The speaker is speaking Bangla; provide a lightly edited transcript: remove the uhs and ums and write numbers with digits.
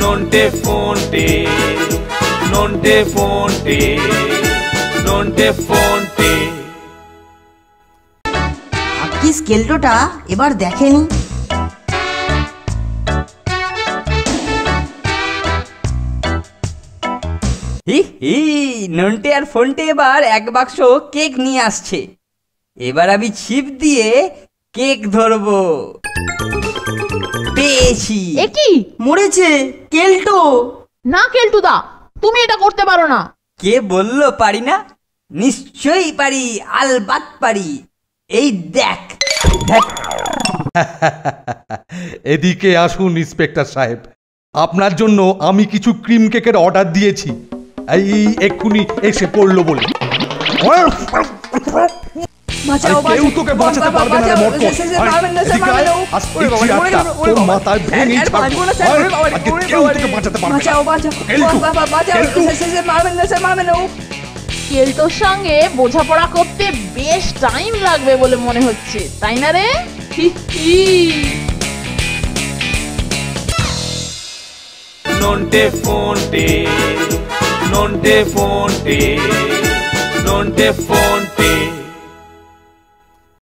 নন্টে ফোনটে, নন্টে ফোনটে, নন্টে ফোনটে। কি স্কেলটোটা এবার দেখেনি। নন্টে আর ফোনটে এবার এক বাক্স কেক নিয়ে আসছে। এবার আমি ছিপ দিয়ে কেক ধরবো। পেয়েছি। এ কি? মরেছে কেলটো। না কেলটুদা, তুমি এটা করতে পারো না। কে বললো পারি না? নিশ্চয়ই পারি, আলবাত পারি। এই দেখ। এদিকে আসুন ইন্সপেক্টর সাহেব, আপনার জন্য আমি কিছু ক্রিম কেকের অর্ডার দিয়েছি। এই এক্ষুনি এসে পড়লো বলে। কেউ তোকে বাঁচাতে পারবে না রে মটকো। মাথায় ভেঙে কেউ তোকে বাঁচাতে পারবে না। কেলটোর সঙ্গে বোঝাপড়া করতে বেশ টাইম লাগবে বলে মনে হচ্ছে, তাই না রে? নন্টে ফোনটে, নন্টে ফোনটে, নন্টে ফোনটে।